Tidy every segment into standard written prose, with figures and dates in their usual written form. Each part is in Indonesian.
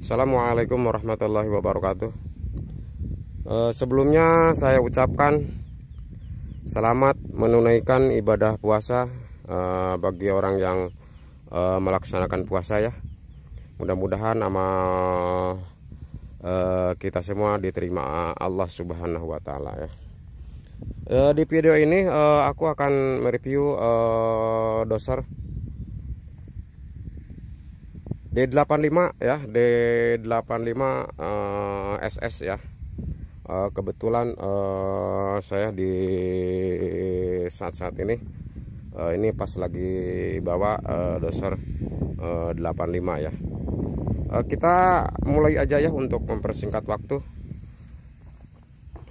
Assalamualaikum warahmatullahi wabarakatuh. Sebelumnya saya ucapkan selamat menunaikan ibadah puasa bagi orang yang melaksanakan puasa ya. Mudah-mudahan amal kita semua diterima Allah Subhanahu wa Ta'ala ya. Di video ini aku akan mereview doser D85 ya, D85 SS ya. Kebetulan saya di saat-saat ini pas lagi bawa doser 85 ya. Kita mulai aja ya untuk mempersingkat waktu.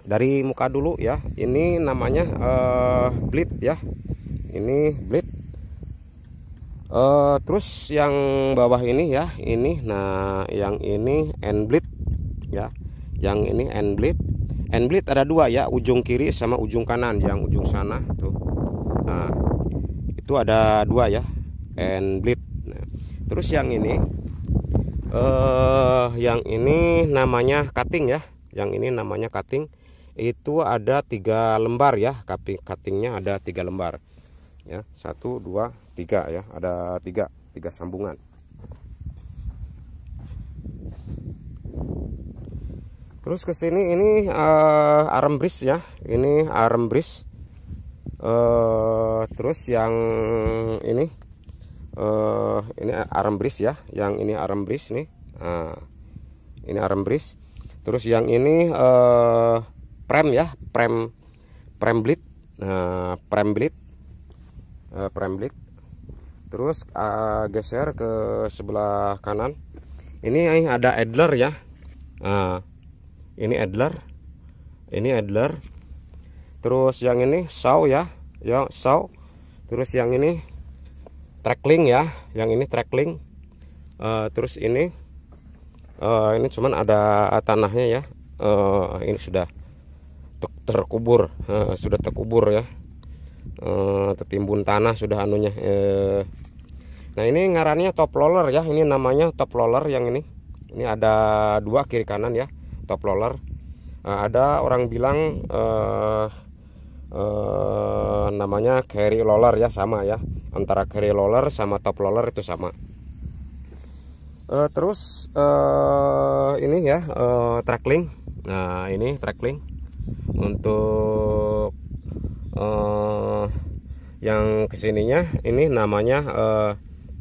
Dari muka dulu ya. Ini namanya bleed ya. Ini bleed. Terus yang bawah ini ya, ini nah yang ini end bleed ya, yang ini end bleed. End bleed ada dua ya, ujung kiri sama ujung kanan. Yang ujung sana tuh, nah itu ada dua ya, end bleed. Nah, terus yang ini namanya cutting ya, yang ini namanya cutting. Itu ada 3 lembar ya, cuttingnya ada 3 lembar ya, 1 2 3 ya, ada 3 sambungan. Terus ke sini ini arm bridge ya, ini arm bridge. Terus yang ini arm bridge ya, yang ini arm bridge nih. Nah, ini arm bridge. Terus yang ini prem ya, prem bleed. Nah, prem bleed. Terus geser ke sebelah kanan. Ini ada idler ya. Nah, ini idler. Ini idler. Terus yang ini saw ya, saw. Terus yang ini trackling ya, yang ini trackling. Terus ini cuman ada tanahnya ya. Ini sudah terkubur, sudah terkubur ya. Tertimbun tanah sudah anunya. Nah ini ngarannya top roller ya, ini namanya top roller yang ini. Ini ada 2 kiri kanan ya, top roller. Ada orang bilang namanya carry roller ya, sama ya, antara carry roller sama top roller itu sama. Terus ini ya trackling. Nah ini trackling untuk yang kesininya ini namanya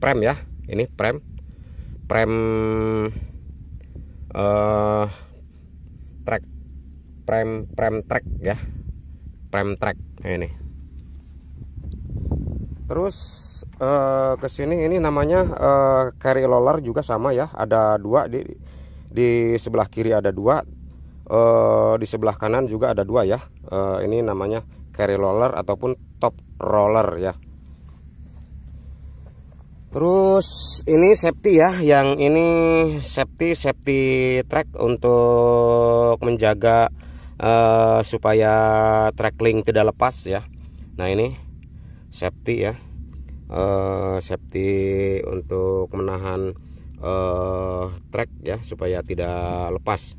prem ya, ini prem track, prem track ya, prem track ini. Terus kesini ini namanya carry roller juga sama ya, ada 2 di sebelah kiri ada 2, di sebelah kanan juga ada 2 ya. Ini namanya carry roller ataupun top roller ya. Terus ini safety ya, yang ini safety track untuk menjaga supaya trackling tidak lepas ya. Nah ini safety ya, safety untuk menahan track ya supaya tidak lepas.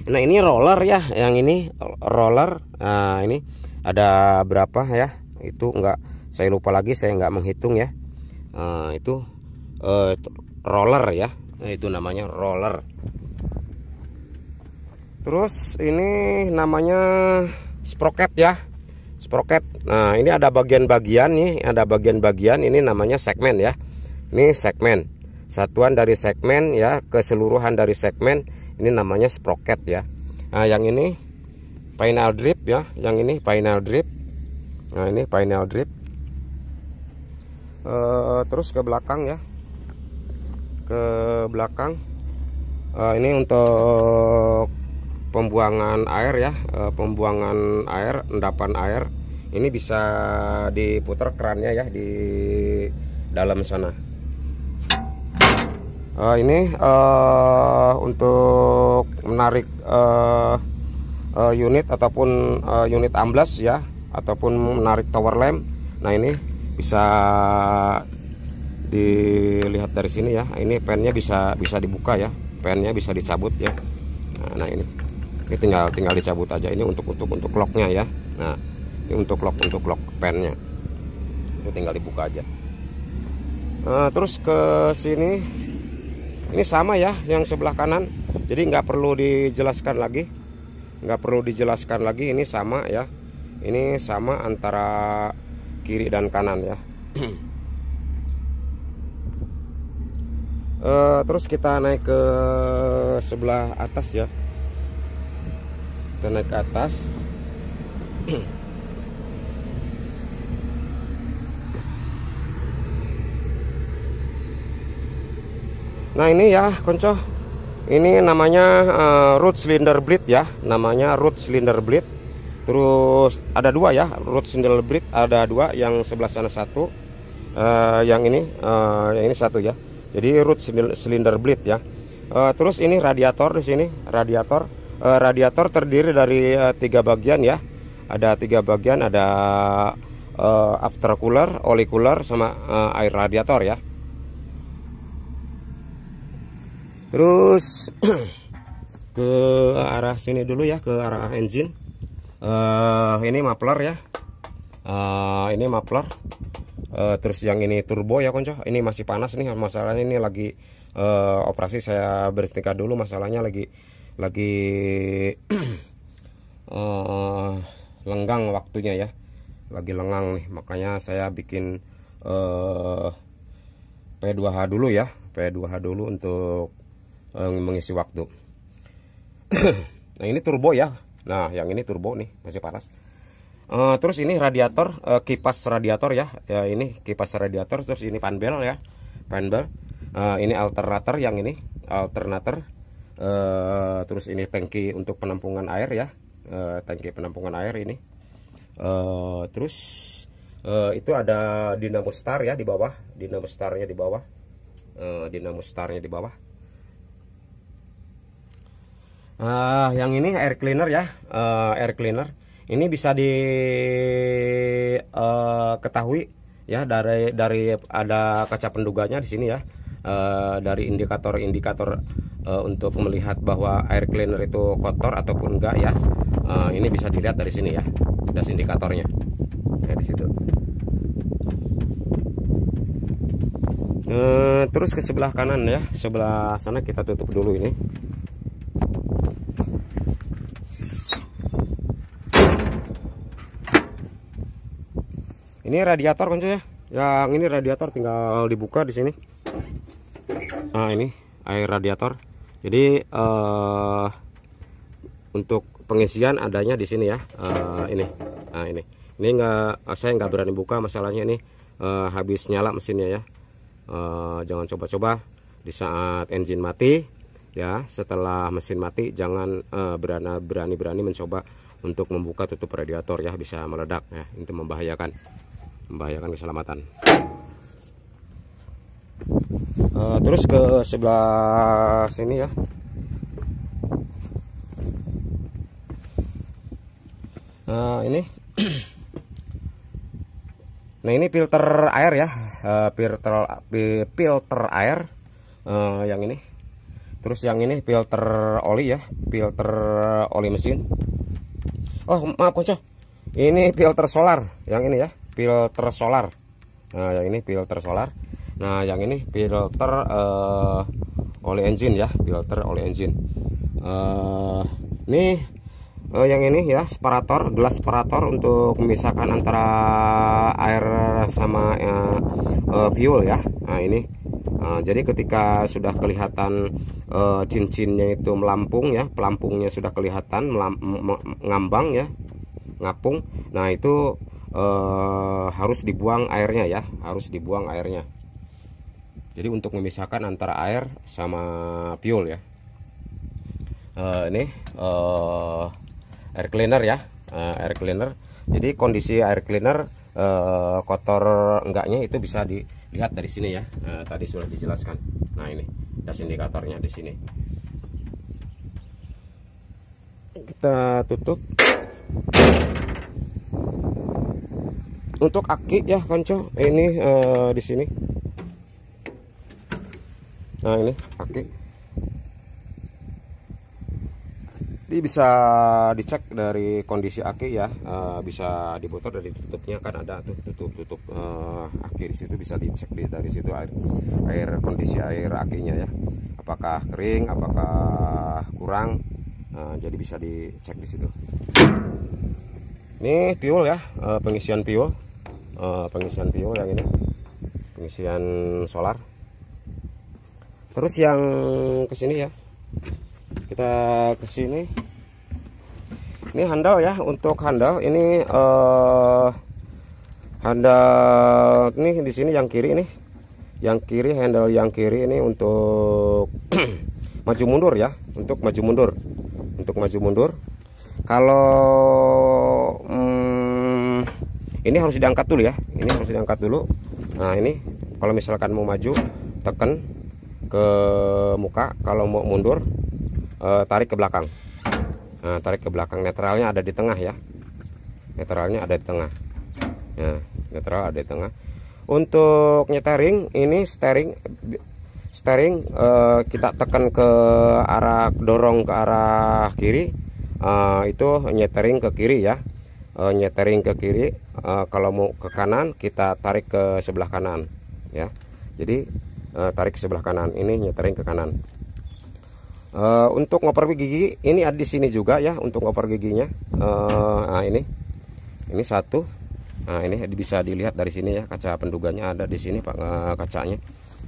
Nah ini roller ya, yang ini roller. Nah ini ada berapa ya, itu enggak, saya lupa lagi, saya enggak menghitung ya. Itu roller ya, nah, itu namanya roller. Terus ini namanya sprocket ya, sprocket. Nah ini ada bagian-bagian nih, ada bagian-bagian, ini namanya segmen ya. Ini segmen, satuan dari segmen ya, keseluruhan dari segmen. Ini namanya sprocket ya. Nah yang ini final drip ya, yang ini final drip. Nah ini final drip. Terus ke belakang ya, ke belakang. Ini untuk pembuangan air ya, pembuangan air, endapan air. Ini bisa diputar kerannya ya di dalam sana. Ini untuk menarik unit ataupun unit amblas ya, ataupun menarik tower lamp. Nah ini bisa dilihat dari sini ya. Ini pennya bisa dibuka ya, pennya bisa dicabut ya. Nah ini tinggal dicabut aja. Ini untuk locknya ya. Nah ini untuk lock pennya itu tinggal dibuka aja. Terus ke sini ini sama ya, yang sebelah kanan. Jadi nggak perlu dijelaskan lagi, ini sama ya. Ini sama antara kiri dan kanan ya. Terus kita naik ke sebelah atas ya. Kita naik ke atas. Nah ini ya konco, ini namanya root cylinder bleed ya, namanya root cylinder bleed. Terus ada dua ya, root cylinder bleed ada dua, yang sebelah sana satu, yang ini satu ya. Jadi root cylinder bleed ya. Terus ini radiator di sini, radiator terdiri dari 3 bagian ya. Ada 3 bagian, ada after cooler, oli cooler, sama air radiator ya. Terus ke arah sini dulu ya, ke arah engine. Ini muffler ya. Ini muffler. Terus yang ini turbo ya konco. Ini masih panas nih, masalahnya ini lagi operasi. Saya berhentikan dulu, masalahnya lagi lenggang waktunya ya, lagi lengang nih, makanya saya bikin P2H dulu ya, P2H dulu untuk mengisi waktu. Nah ini turbo ya. Nah yang ini turbo nih, masih panas. Terus ini radiator, kipas radiator ya. Ini kipas radiator. Terus ini fan belt ya, fan belt. Ini alternator, yang ini alternator. Terus ini tangki untuk penampungan air ya, tangki penampungan air ini. Terus itu ada dinamo star ya di bawah, dinamo starnya di bawah, dinamo starnya di bawah. Yang ini air cleaner ya, air cleaner. Ini bisa diketahui ya dari ada kaca penduganya di sini ya, dari indikator untuk melihat bahwa air cleaner itu kotor ataupun enggak ya. Ini bisa dilihat dari sini ya, das indikatornya ya, di situ. Terus ke sebelah kanan ya, sebelah sana kita tutup dulu ini. Ini radiator konco ya. Yang ini radiator tinggal dibuka di sini. Nah ini air radiator. Jadi untuk pengisian adanya di sini ya. Ini. Nah ini saya nggak berani buka, masalahnya ini habis nyala mesinnya ya. Jangan coba-coba di saat engine mati ya. Setelah mesin mati jangan berani mencoba untuk membuka tutup radiator ya, bisa meledak ya. Itu membahayakan keselamatan. Terus ke sebelah sini ya. Ini nah ini filter air ya, filter air yang ini. Terus yang ini filter oli ya, filter oli mesin. Oh maaf konco, ini filter solar yang ini ya, filter solar. Nah yang ini filter solar. Nah yang ini filter oli engine ya, filter oli engine. Ini yang ini ya, separator, gelas separator untuk memisahkan antara air sama fuel ya. Nah ini jadi ketika sudah kelihatan cincinnya itu melampung ya, pelampungnya sudah kelihatan ngambang ya, ngapung. Nah itu harus dibuang airnya ya, harus dibuang airnya. Jadi untuk memisahkan antara air sama fuel ya. Ini air cleaner ya, air cleaner. Jadi kondisi air cleaner kotor enggaknya itu bisa dilihat dari sini ya. Tadi sudah dijelaskan. Nah ini das indikatornya di sini. Kita tutup. Untuk aki ya konco, ini di sini. Nah ini aki. Ini bisa dicek dari kondisi aki ya, bisa diputar dari tutupnya, kan ada tuh tutup aki di situ, bisa dicek dari situ air kondisi air akinya ya, apakah kering, apakah kurang, jadi bisa dicek di situ. Ini fuel ya, pengisian fuel yang ini pengisian solar. Terus yang kesini ya, kita kesini. Ini handle ya, untuk handle ini handle ini di sini yang kiri nih, handle yang kiri ini untuk maju mundur ya, untuk maju mundur. Kalau ini harus diangkat dulu ya, Nah ini kalau misalkan mau maju tekan ke muka, kalau mau mundur tarik ke belakang. Nah, tarik ke belakang, netralnya ada di tengah ya. Netral ada di tengah. Untuk nyetering ini steering kita tekan ke arah, dorong ke arah kiri, itu nyetering ke kiri ya. Kalau mau ke kanan kita tarik ke sebelah kanan ya. Jadi tarik ke sebelah kanan, ini nyetering ke kanan. Untuk ngoper gigi ini ada di sini juga ya, untuk ngoper giginya. Nah ini satu. Nah ini bisa dilihat dari sini ya, kaca penduganya ada di sini Pak, kacanya.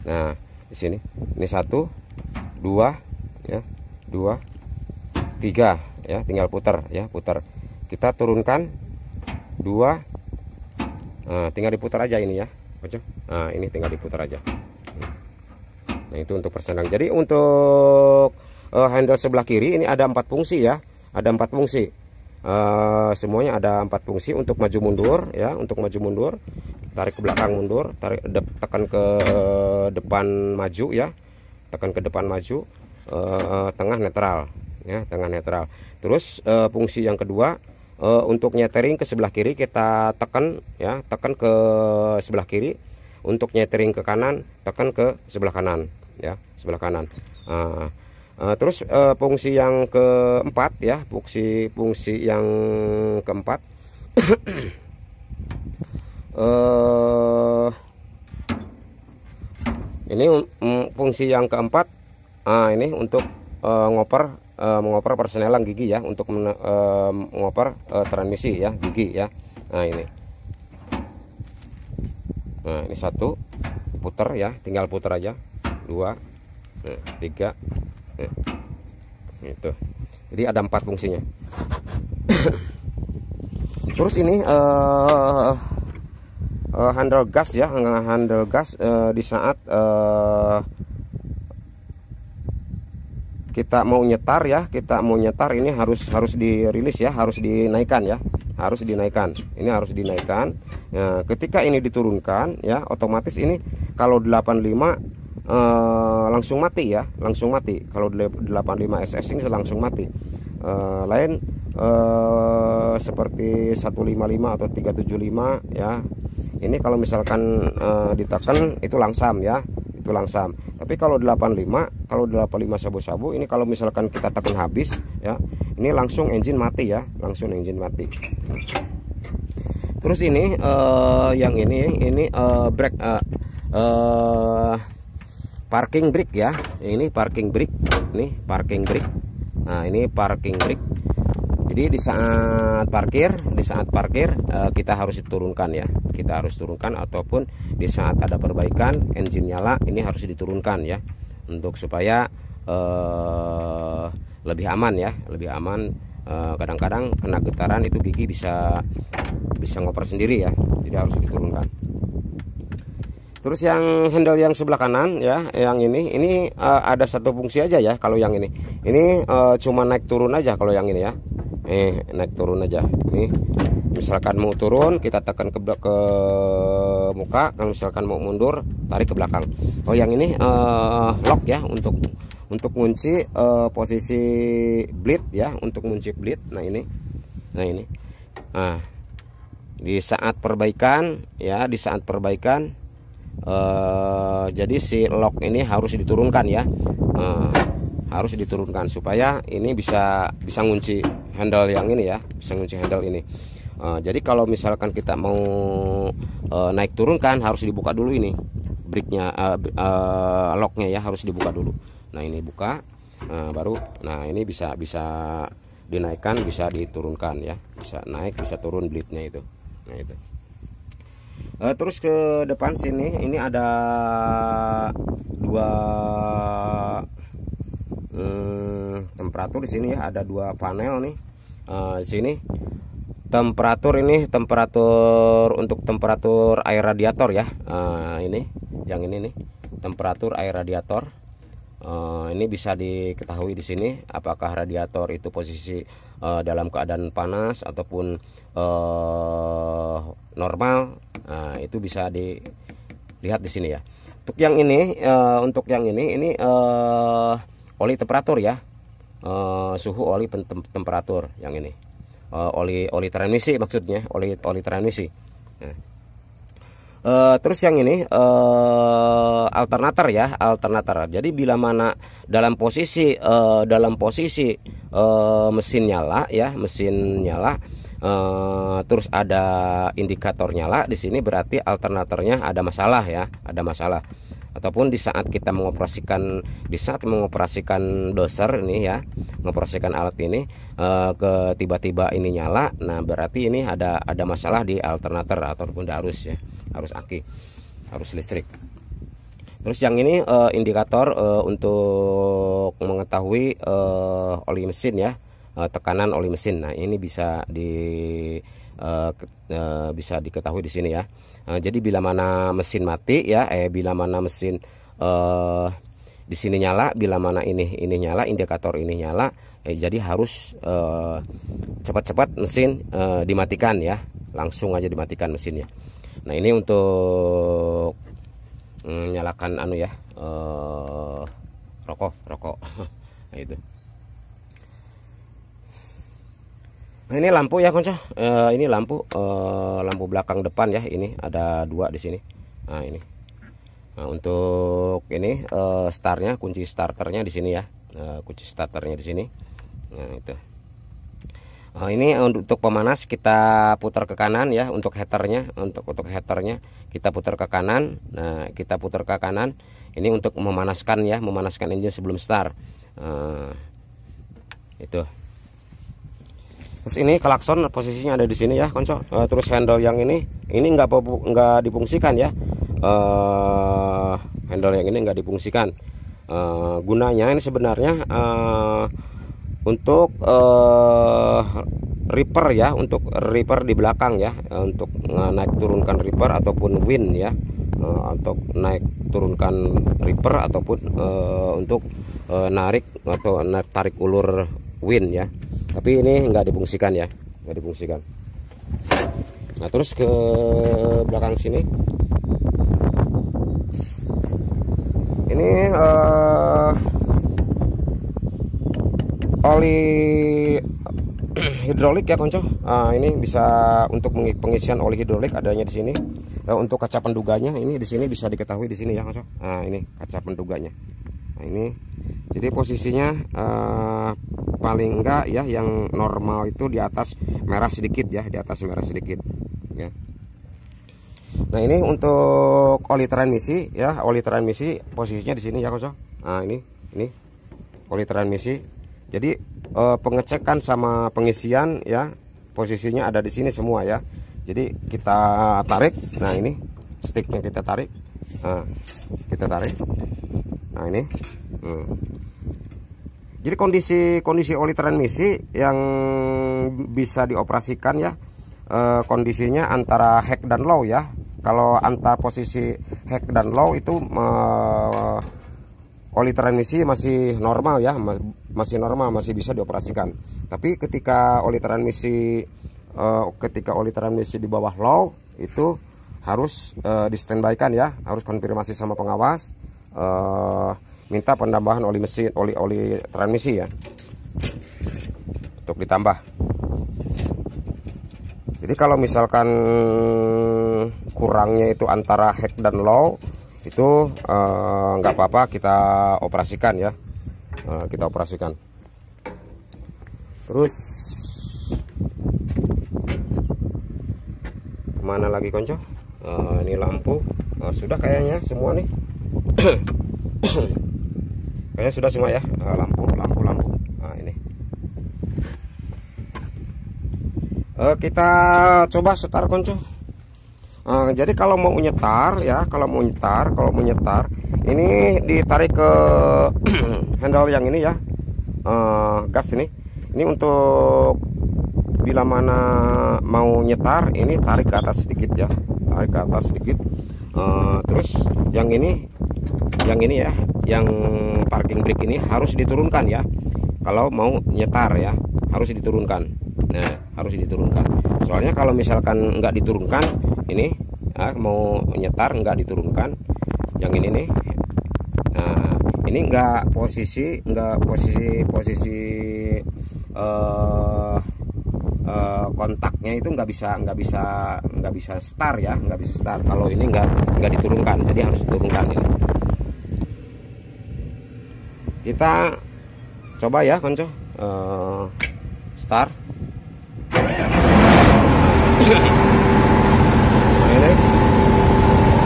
Nah di sini ini 1, 2 ya, 2, 3 ya, tinggal putar ya, kita turunkan 2. Nah, tinggal diputar aja ini ya. Nah ini tinggal diputar aja. Nah itu untuk persenang. Jadi untuk handle sebelah kiri ini ada 4 fungsi ya, semuanya ada 4 fungsi. Untuk maju mundur ya, tarik ke belakang mundur, tekan ke depan maju ya, tengah netral ya, Terus fungsi yang kedua, untuk nyetering ke sebelah kiri kita tekan ke sebelah kiri. Untuk nyetering ke kanan tekan ke sebelah kanan ya, terus fungsi yang keempat ya, fungsi yang keempat ini fungsi yang keempat, ini untuk mengoper persenelang gigi ya, untuk mengoper transmisi ya, gigi ya. Nah ini 1 putar ya, tinggal putar aja, 2, 3 itu. Jadi ada 4 fungsinya. Terus ini handle gas ya, di saat kita mau nyetar ini harus dirilis ya, harus dinaikkan. Ini harus dinaikkan. Nah, ketika ini diturunkan ya, otomatis ini kalau 85 langsung mati ya, kalau 85 SS ini langsung mati. Lain seperti 155 atau 375 ya, ini kalau misalkan ditekan itu langsam ya, tapi kalau 85 sabu-sabu ini, kalau misalkan kita tekan habis ya, ini langsung engine mati ya, Terus ini yang ini brake, parking brake ya, ini parking brake. Nah ini parking brake. Jadi di saat parkir kita harus diturunkan ya, ataupun di saat ada perbaikan engine nyala, ini harus diturunkan ya, untuk supaya lebih aman ya, kadang-kadang kena getaran itu gigi bisa ngoper sendiri ya, jadi harus diturunkan. Terus yang handle yang sebelah kanan ya, yang ini ada 1 fungsi aja ya. Kalau yang ini cuma naik turun aja. Kalau yang ini ya, naik turun aja. Ini misalkan mau turun kita tekan ke muka, kalau misalkan mau mundur tarik ke belakang. Oh yang ini lock ya, untuk kunci posisi bleed ya, untuk kunci bleed. Nah ini di saat perbaikan ya, Jadi si lock ini harus diturunkan ya, harus diturunkan supaya ini bisa ngunci handle yang ini ya, bisa ngunci handle ini. Jadi kalau misalkan kita mau naik turunkan harus dibuka dulu ini briknya, locknya ya harus dibuka dulu. Nah ini buka, baru, nah ini bisa dinaikkan, bisa diturunkan ya, bisa naik bisa turun blade-nya itu. Nah itu. Terus ke depan sini ini ada dua temperatur di sini ya, ada dua panel nih. Di sini temperatur ini untuk temperatur air radiator ya. Ini yang ini nih temperatur air radiator. Ini bisa diketahui di sini apakah radiator itu posisi dalam keadaan panas ataupun normal. Itu bisa dilihat di sini ya. Untuk yang ini oli temperatur ya, suhu oli temperatur yang ini, oli transmisi maksudnya, oli transmisi. Terus yang ini alternator ya, alternator. Jadi bila mana dalam posisi mesin nyala ya, mesin nyala, terus ada indikator nyala di sini, berarti alternatornya ada masalah ya, ada masalah. Ataupun di saat kita mengoperasikan doser ini ya, mengoperasikan alat ini, tiba-tiba ini nyala, nah berarti ini ada masalah di alternator ataupun di arus ya, arus aki, arus listrik. Terus yang ini indikator untuk mengetahui oli mesin ya, tekanan oli mesin. Nah ini bisa diketahui di sini ya. Jadi bila mana mesin mati ya, bila mana mesin di sini nyala, bila mana ini nyala, indikator ini nyala, jadi harus cepat-cepat mesin dimatikan ya, langsung aja dimatikan mesinnya. Nah ini untuk nyalakan anu ya, rokok. Nah itu. Nah ini lampu ya konco, ini lampu belakang depan ya, ini ada dua di sini. Nah ini, nah, untuk ini startnya, kunci starternya di sini ya, kunci starternya di sini. Nah itu. Ini untuk pemanas kita putar ke kanan ya, untuk heaternya, untuk heaternya kita putar ke kanan. Nah kita putar ke kanan, ini untuk memanaskan ya, memanaskan engine sebelum start. Itu. Terus ini klakson posisinya ada di sini ya konco. Terus handle yang ini nggak difungsikan ya. Handle yang ini nggak difungsikan. Gunanya ini sebenarnya untuk reaper ya, untuk reaper di belakang ya, untuk naik turunkan reaper ataupun win ya, untuk naik turunkan reaper ataupun untuk narik atau tarik ulur win ya. Tapi ini nggak difungsikan ya, nggak difungsikan. Nah terus ke belakang sini, ini oli hidrolik ya konco. Ini bisa untuk pengisian oli hidrolik adanya di sini. Untuk kaca penduganya ini di sini bisa diketahui di sini ya konco. Nah ini kaca penduganya. Nah ini jadi posisinya paling enggak ya, yang normal itu di atas merah sedikit ya, di atas merah sedikit ya. Nah ini untuk oli transmisi ya, oli transmisi posisinya di sini ya konco. Nah ini oli transmisi. Jadi pengecekan sama pengisian ya, posisinya ada di sini semua ya. Jadi kita tarik, nah ini sticknya kita tarik, nah, kita tarik. Nah ini. Jadi kondisi oli transmisi yang bisa dioperasikan ya, kondisinya antara high dan low ya. Kalau antar posisi high dan low itu oli transmisi masih normal ya, masih normal, masih bisa dioperasikan. Tapi ketika oli transmisi di bawah low itu harus di standby kan ya, harus konfirmasi sama pengawas, minta penambahan oli mesin, oli transmisi ya, untuk ditambah. Jadi Jadi kalau misalkan kurangnya itu antara high dan low, itu nggak apa-apa, kita operasikan ya. Kita operasikan. Terus kemana lagi konco? Ini lampu sudah kayaknya semua nih. Kayaknya sudah semua ya, lampu. Nah, ini kita coba setar konco. Jadi kalau mau nyetar ya, kalau mau nyetar ini ditarik ke handle yang ini ya, gas ini untuk bila mana mau nyetar, ini tarik ke atas sedikit ya, tarik ke atas sedikit. Terus yang ini ya, yang parking brake ini harus diturunkan ya. Kalau mau nyetar ya, harus diturunkan. Nah, harus diturunkan. Soalnya kalau misalkan nggak diturunkan, ini mau nyetar nggak diturunkan, yang ini nih. Nah, ini nggak posisi kontaknya itu nggak bisa start ya, nggak bisa start kalau ini nggak diturunkan. Jadi harus diturunkan ini. Kita coba ya konco, start.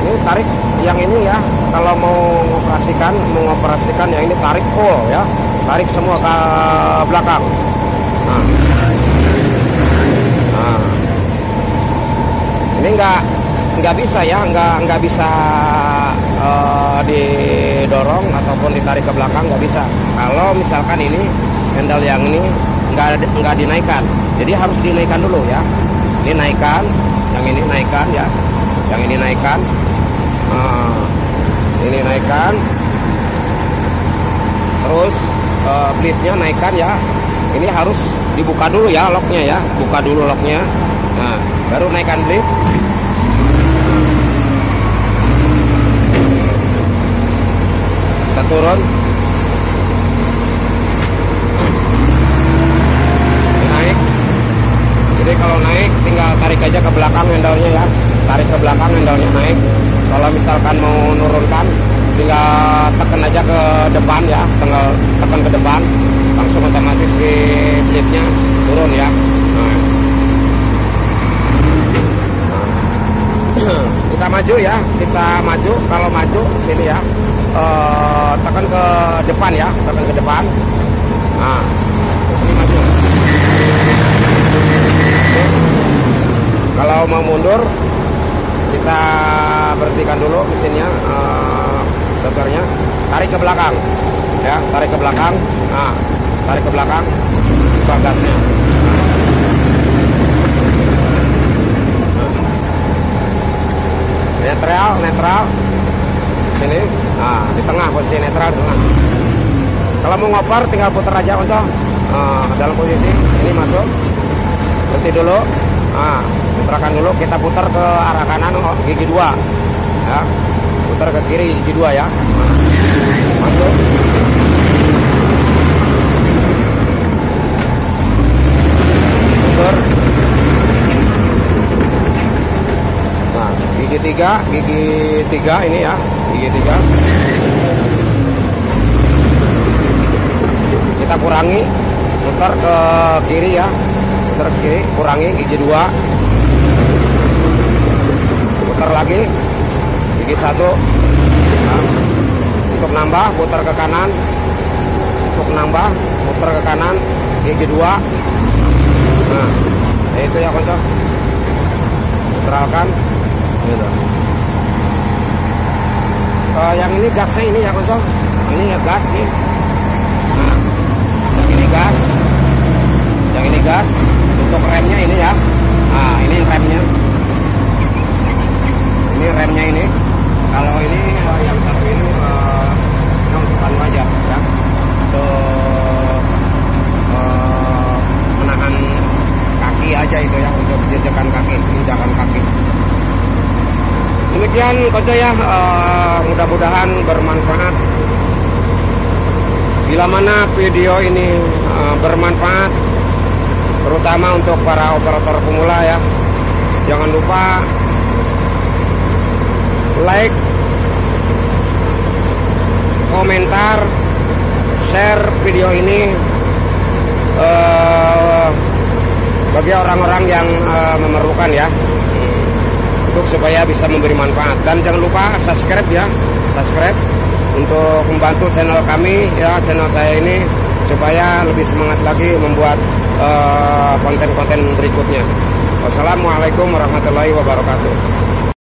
Ini tarik yang ini ya, kalau mau mengoperasikan yang ini tarik full ya, tarik semua ke belakang. Nah, ini nggak bisa ya, nggak bisa didorong ataupun ditarik ke belakang, nggak bisa. Kalau misalkan ini handle yang ini nggak dinaikkan, jadi harus dinaikkan dulu ya. Ini naikkan, yang ini naikkan ya, yang ini naikkan, ini naikkan, terus blade-nya naikkan ya. Ini harus dibuka dulu ya locknya ya, buka dulu locknya. Nah, baru naikkan blade. Kita turun. Naik. Jadi kalau naik tinggal tarik aja ke belakang handle-nya ya. Tarik ke belakang handle-nya naik. Kalau misalkan mau nurunkan, tinggal tekan aja ke depan ya, tinggal tekan ke depan, langsung otomatis di blade-nya turun ya. Nah. Kita maju ya, kita maju. Kalau maju sini ya, tekan ke depan ya, tekan ke depan. Nah, sini maju. Kalau mau mundur, kita berhentikan dulu mesinnya, dasarnya, tarik ke belakang ya, tarik ke belakang. Nah, tarik ke belakang, buka gasnya. Netral sini. Nah, di tengah, posisi netral di tengah. Kalau mau ngoper tinggal putar aja konco. Dalam posisi ini masuk, berhenti dulu. Nah, putarkan dulu, kita putar ke arah kanan gigi 2 ya, putar ke kiri gigi 2 ya. Masuk. Mundur. Nah, gigi 3 ini ya, gigi 3 kita kurangi, putar ke kiri ya, putar ke kiri, kurangi gigi 2, putar lagi gigi 1. Nah, untuk nambah putar ke kanan, untuk nambah putar ke kanan gigi 2. Nah, itu ya konco, putarkan gitu. Yang ini gasnya ini ya konco, ini ya gas nih. Nah, yang ini gas, yang ini gas. Untuk remnya ini ya. Nah, ini remnya. Ini remnya ini. Kalau ini yang satu ini untuk anu aja ya, untuk menahan kaki aja itu ya, untuk injakan kaki. Demikian konco ya, mudah-mudahan bermanfaat. Bila mana video ini bermanfaat, terutama untuk para operator pemula ya, Jangan lupa like, komentar, share video ini bagi orang-orang yang memerlukan ya, untuk supaya bisa memberi manfaat. Dan jangan lupa subscribe ya, subscribe untuk membantu channel kami ya, channel saya ini supaya lebih semangat lagi membuat konten-konten berikutnya. Wassalamualaikum warahmatullahi wabarakatuh.